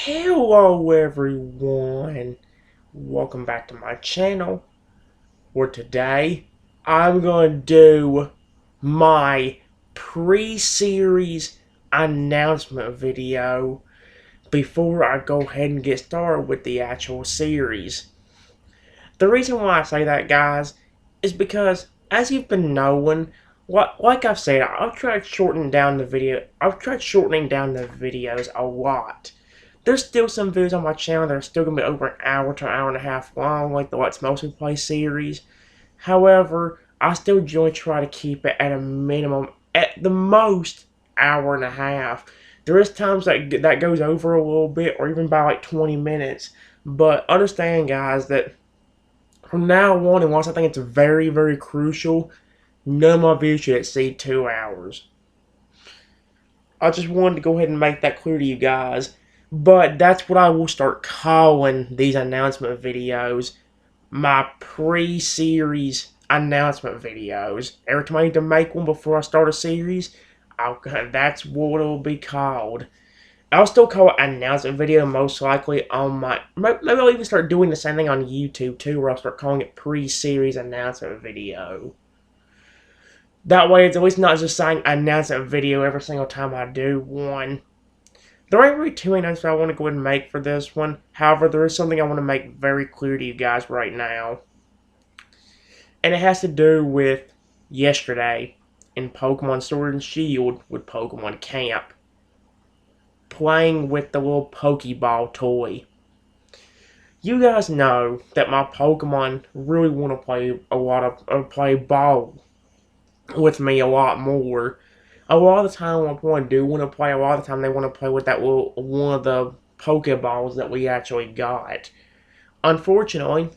Hello everyone, welcome back to my channel, where today I'm going to do my pre-series announcement video before I go ahead and get started with the actual series. The reason why I say that, guys, is because as you've been knowing, like I've said, I've tried shortening down the videos a lot. There's still some videos on my channel that are still going to be over an hour to an hour and a half long, like the Let's Mostly Play series. However, I still generally try to keep it at a minimum, at the most, hour and a half. There is times that goes over a little bit, or even by like 20 minutes. But understand, guys, that from now on, and once I think it's very, very crucial, none of my videos should exceed 2 hours. I just wanted to go ahead and make that clear to you guys. But that's what I will start calling these announcement videos. My pre-series announcement videos. Every time I need to make one before I start a series, that's what it'll be called. I'll still call it announcement video most likely on my... Maybe I'll even start doing the same thing on YouTube too, where I'll start calling it pre-series announcement video. That way it's at least not just saying announcement video every single time I do one. There ain't really too many announcements I want to go ahead and make for this one. However, there is something I want to make very clear to you guys right now. And it has to do with yesterday in Pokemon Sword and Shield with Pokemon Camp. Playing with the little Pokeball toy. You guys know that my Pokemon really want to play ball with me a lot more. A lot of the time, what I do want to play, a lot of the time they want to play with that one of the Pokeballs that we actually got. Unfortunately,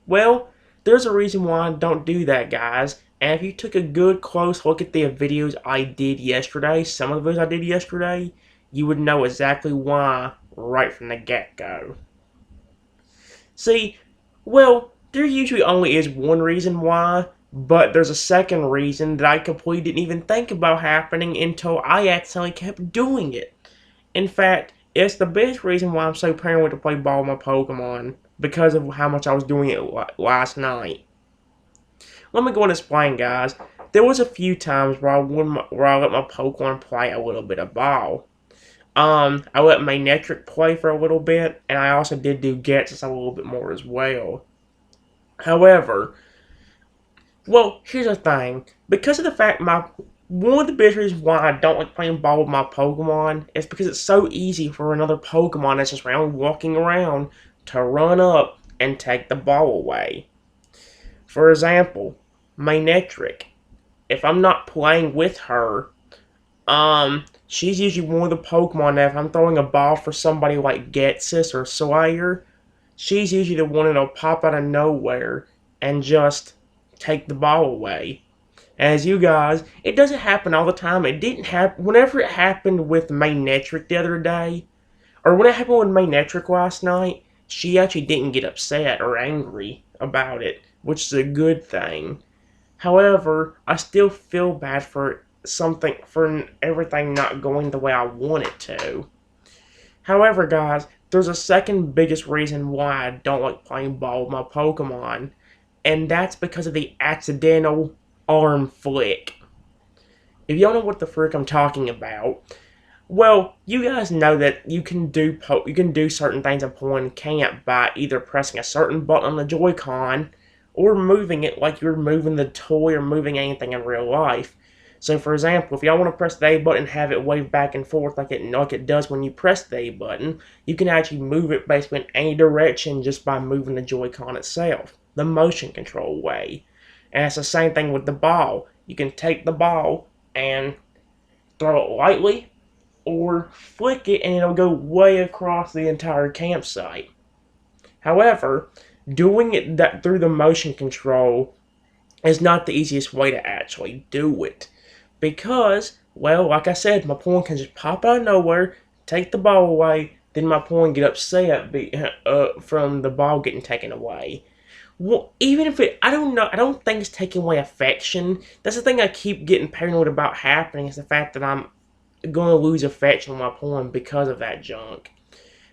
well, there's a reason why I don't do that, guys. And if you took a good close look at the videos I did yesterday, some of the videos I did yesterday, you would know exactly why right from the get-go. See, well, there usually only is one reason why, but there's a second reason that I completely didn't even think about happening until I accidentally kept doing it. In fact, it's the biggest reason why I'm so paranoid to play ball with my Pokemon, because of how much I was doing it last night. Let me go and explain, guys. There was a few times where I let my Pokemon play a little bit of ball. I let Magnetric play for a little bit, and I also did do Getsus a little bit more as well. However, well, here's the thing. Because of the fact one of the biggest reasons why I don't like playing ball with my Pokemon is because it's so easy for another Pokemon that's just walking around to run up and take the ball away. For example, Magnetric. If I'm not playing with her, she's usually one of the Pokemon that if I'm throwing a ball for somebody like Getsus or Slayer, she's usually the one that'll pop out of nowhere and just take the ball away. As you guys, it doesn't happen all the time. It didn't happen. Whenever it happened with Magnetric the other day, or when it happened with Magnetric last night, she actually didn't get upset or angry about it, which is a good thing. However, I still feel bad for everything not going the way I want it to. However, guys, there's a second biggest reason why I don't like playing ball with my Pokemon, and that's because of the accidental arm flick. If y'all know what the frick I'm talking about, well, you guys know that you can do certain things in Pokemon Camp by either pressing a certain button on the Joy-Con or moving it like you're moving the toy or moving anything in real life. So, for example, if y'all want to press the A button and have it wave back and forth like it does when you press the A button, you can actually move it basically in any direction just by moving the Joy-Con itself, the motion control way. And it's the same thing with the ball. You can take the ball and throw it lightly or flick it and it'll go way across the entire campsite. However, doing it through the motion control is not the easiest way to actually do it. Because, well, like I said, my Pokemon can just pop out of nowhere, take the ball away, then my Pokemon get upset from the ball getting taken away. Well, even if I don't think it's taking away affection. That's the thing I keep getting paranoid about happening, is the fact that I'm going to lose affection with my Pokemon because of that junk.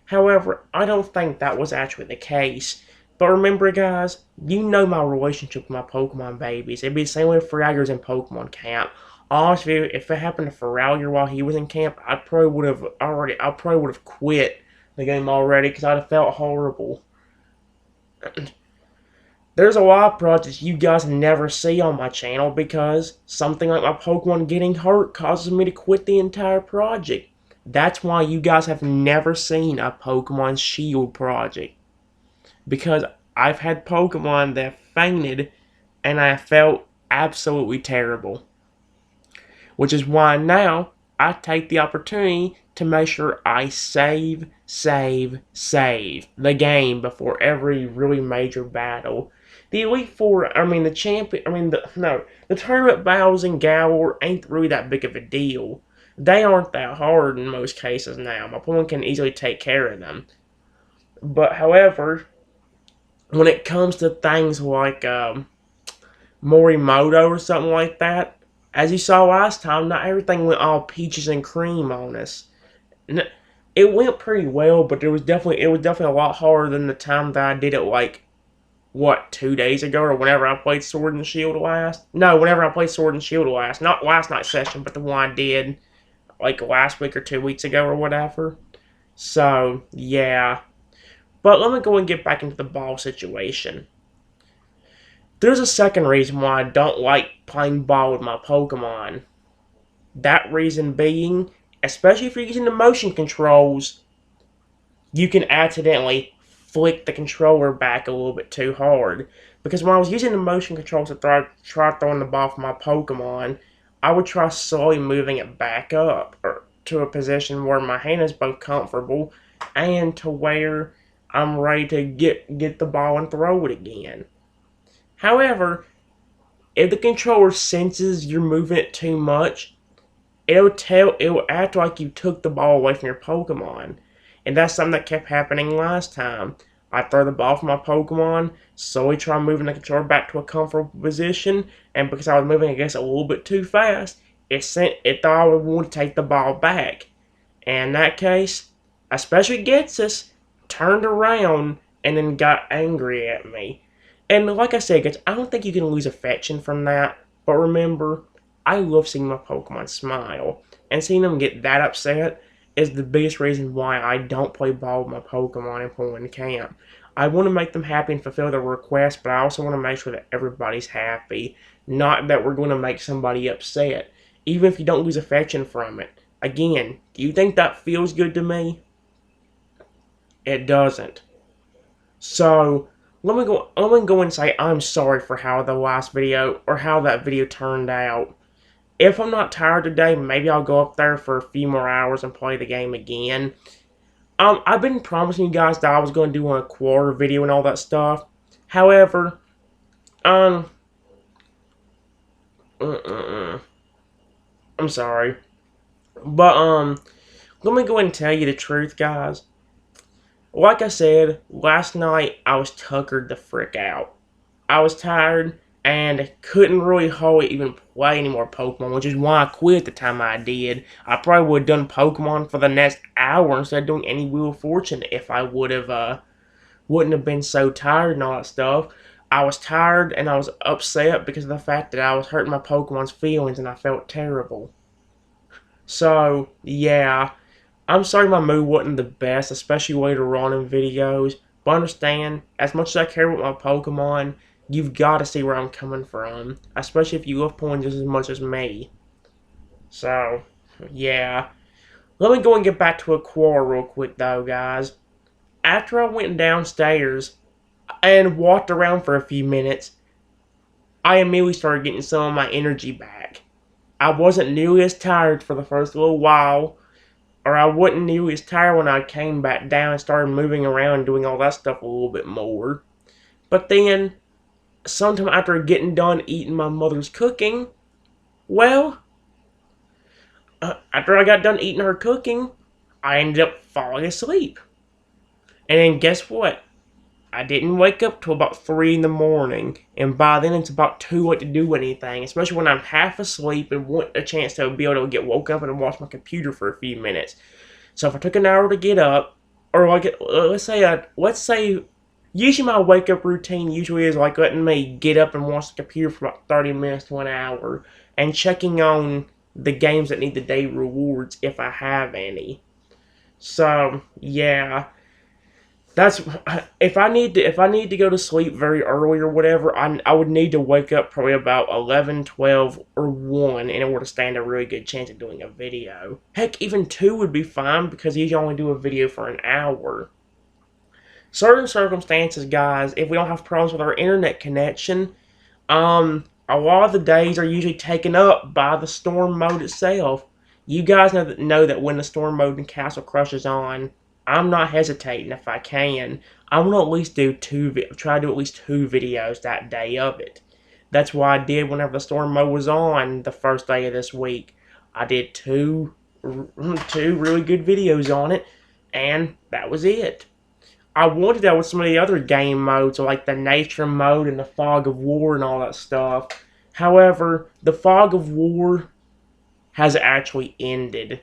However, I don't think that was actually the case. But remember, guys, you know my relationship with my Pokemon babies. It'd be the same way with Fraggers in Pokemon Camp. Honestly, if it happened to Feralier while he was in camp, I probably would have quit the game already because I'd have felt horrible. There's a lot of projects you guys never see on my channel because something like my Pokemon getting hurt causes me to quit the entire project. That's why you guys have never seen a Pokemon Shield project. Because I've had Pokemon that fainted and I felt absolutely terrible. Which is why now I take the opportunity to make sure I save the game before every really major battle. The Elite Four, the tournament battles in Galar ain't really that big of a deal. They aren't that hard in most cases now. My opponent can easily take care of them. But however, when it comes to things like Morimoto or something like that, as you saw last time, not everything went all peaches and cream on us. It went pretty well, but it was definitely a lot harder than the time that I did it 2 days ago, or whenever I played Sword and Shield last. No, whenever I played Sword and Shield last. Not last night's session, but the one I did last week or 2 weeks ago or whatever. So, yeah. But let me go and get back into the ball situation. There's a second reason why I don't like playing ball with my Pokemon. That reason being, especially if you're using the motion controls, you can accidentally flick the controller back a little bit too hard. Because when I was using the motion controls to try throwing the ball for my Pokemon, I would try slowly moving it back up or to a position where my hand is both comfortable and to where I'm ready to get the ball and throw it again. However, if the controller senses you're moving it too much, it will act like you took the ball away from your Pokemon. And that's something that kept happening last time. I throw the ball from my Pokemon, slowly try moving the controller back to a comfortable position, and because I was moving, I guess, a little bit too fast, it thought I would want to take the ball back. And in that case, especially Getsus, turned around and then got angry at me. And like I said, guys, I don't think you can lose affection from that, but remember, I love seeing my Pokemon smile, and seeing them get that upset is the biggest reason why I don't play ball with my Pokemon in Pokemon Camp. I want to make them happy and fulfill their requests, but I also want to make sure that everybody's happy, not that we're going to make somebody upset, even if you don't lose affection from it. Again, do you think that feels good to me? It doesn't. So, let me go and say I'm sorry for how the last video, or how that video turned out. If I'm not tired today, maybe I'll go up there for a few more hours and play the game again. I've been promising you guys that I was going to do a quarter video and all that stuff. However, I'm sorry. But, let me go ahead and tell you the truth, guys. Like I said, last night I was tuckered the frick out. I was tired and couldn't really hardly even play any more Pokemon, which is why I quit the time I did. I probably would have done Pokemon for the next hour instead of doing any Wheel of Fortune if I wouldn't have been so tired and all that stuff. I was tired and I was upset because of the fact that I was hurting my Pokemon's feelings and I felt terrible. So, yeah, I'm sorry my mood wasn't the best, especially later on in videos, but understand, as much as I care about my Pokemon, you've got to see where I'm coming from, especially if you love Pokemon just as much as me. So, yeah. Let me go and get back to a quarrel real quick though, guys. After I went downstairs and walked around for a few minutes, I immediately started getting some of my energy back. I wasn't nearly as tired for the first little while, or I wasn't nearly as tired when I came back down and started moving around and doing all that stuff a little bit more. But then, sometime after getting done eating my mother's cooking, well, after I got done eating her cooking, I ended up falling asleep. And then guess what? I didn't wake up till about 3 in the morning, and by then it's about too late to do anything, especially when I'm half asleep and want a chance to be able to get woke up and watch my computer for a few minutes. So if I took an hour to get up, or like let's say usually my wake up routine usually is like letting me get up and watch the computer for about 30 minutes to an hour and checking on the games that need the day rewards if I have any. So yeah, that's if I need to go to sleep very early or whatever, I would need to wake up probably about 11, 12, or 1 in order to stand a really good chance of doing a video. Heck, even 2 would be fine because you only do a video for an hour. Certain circumstances, guys, if we don't have problems with our internet connection, a lot of the days are usually taken up by the storm mode itself. You guys know that when the storm mode in Castle Crush is on, I'm not hesitating if I can. I want to at least try to do at least 2 videos that day of it. That's what I did whenever the storm mode was on the first day of this week. I did two really good videos on it, and that was it. I wanted that with some of the other game modes, like the nature mode and the fog of war and all that stuff. However, the fog of war has actually ended.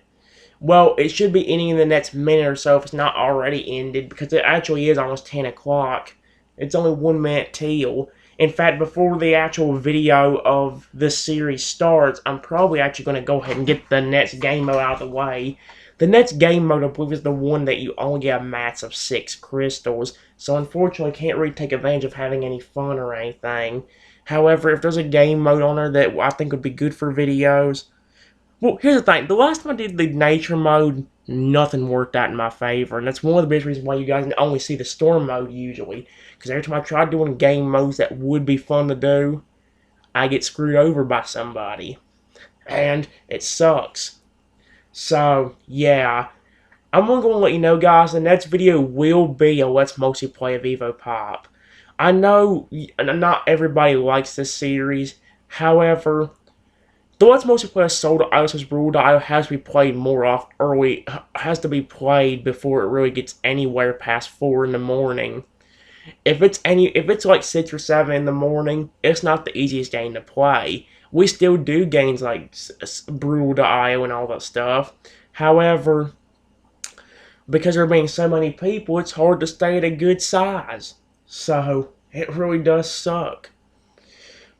Well, it should be ending in the next minute or so if it's not already ended, because it actually is almost 10 o'clock. It's only 1 minute till. In fact, before the actual video of this series starts, I'm probably actually going to go ahead and get the next game mode out of the way. The next game mode, I believe, is the one that you only get a max of 6 crystals, so unfortunately I can't really take advantage of having any fun or anything. However, if there's a game mode on there that I think would be good for videos... Well, here's the thing. The last time I did the nature mode, nothing worked out in my favor, and that's one of the biggest reasons why you guys only see the storm mode usually. Because every time I try doing game modes that would be fun to do, I get screwed over by somebody. And it sucks. So, yeah. I'm going to let you know, guys, the next video will be a Let's Mostly Play of Evo Pop. I know not everybody likes this series. However, the Let's Mostly Play of Soul to Ios's Rule to Io has to be played more off early. Has to be played before it really gets anywhere past 4 in the morning. If it's like 6 or 7 in the morning, it's not the easiest game to play. We still do games like Brutal.io and all that stuff. However, because there being so many people, it's hard to stay at a good size. So, it really does suck.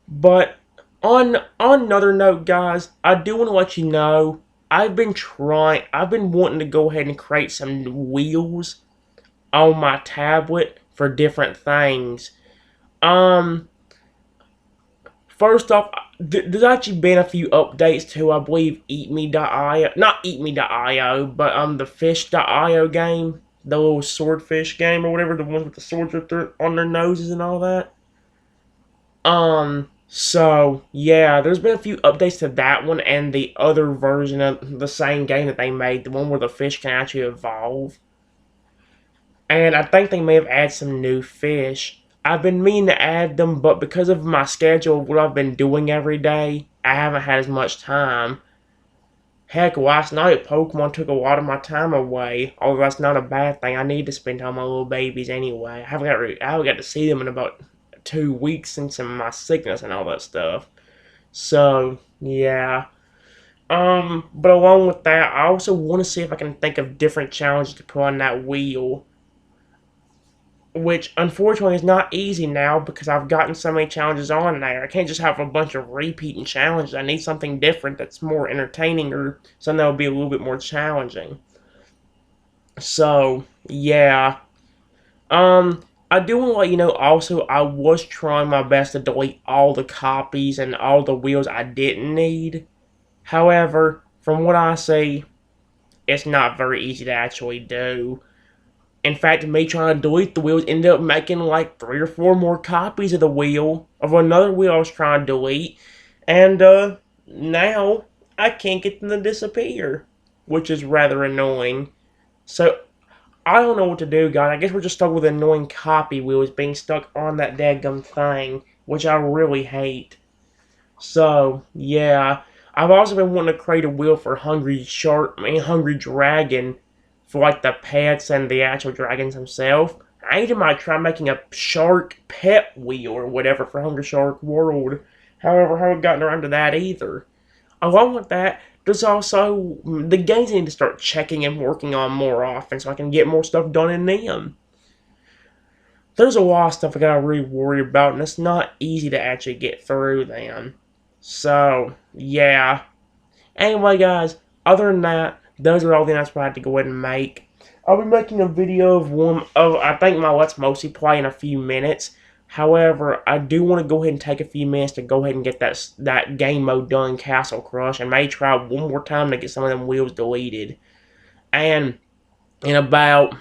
But, on another note, guys, I do want to let you know, I've been wanting to go ahead and create some wheels on my tablet for different things. First off, there's actually been a few updates to, I believe, EatMe.io. Not EatMe.io, but the Fish.io game. The little swordfish game or whatever. The ones with the swords on their noses and all that. So, yeah, there's been a few updates to that one and the other version of the same game that they made. The one where the fish can actually evolve. And I think they may have added some new fish. I've been meaning to add them, but because of my schedule, what I've been doing every day, I haven't had as much time. Heck, last night Pokemon took a lot of my time away, although that's not a bad thing. I need to spend time with my little babies anyway. I haven't got to see them in about 2 weeks since my sickness and all that stuff. So, yeah. But along with that, I also want to see if I can think of different challenges to put on that wheel. Which, unfortunately, is not easy now because I've gotten so many challenges on there. I can't just have a bunch of repeating challenges. I need something different that's more entertaining or something that will be a little bit more challenging. So, yeah. I do want to let you know also, I was trying my best to delete all the copies and all the wheels I didn't need. However, from what I see, it's not very easy to actually do. In fact, me trying to delete the wheels ended up making like 3 or 4 more copies of the wheel, of another wheel I was trying to delete, and now I can't get them to disappear, which is rather annoying. So, I don't know what to do, guys. I guess we're just stuck with annoying copy wheels being stuck on that dadgum thing, which I really hate. So, yeah. I've also been wanting to create a wheel for Hungry Dragon, for like the pets and the actual dragons themselves. I even might try making a shark pet wheel or whatever for Hungry Shark World. However, I haven't gotten around to that either. Along with that, There's also the games I need to start checking and working on more often so I can get more stuff done in them. There's a lot of stuff I gotta really worry about, and it's not easy to actually get through them. So, yeah. Anyway, guys, other than that, those are all the announcements I had to go ahead and make. I'll be making a video of I think my Let's Mostly Play in a few minutes. However, I do want to go ahead and take a few minutes to go ahead and get that game mode done, Castle Crush, and maybe try one more time to get some of them wheels deleted. And in about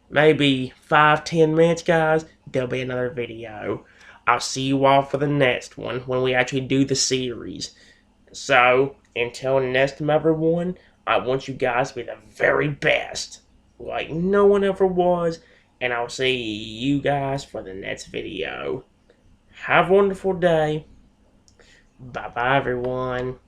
maybe 5-10 minutes, guys, there'll be another video. I'll see you all for the next one when we actually do the series. So, until next time, everyone, I want you guys to be the very best, like no one ever was, and I'll see you guys for the next video. Have a wonderful day. Bye-bye, everyone.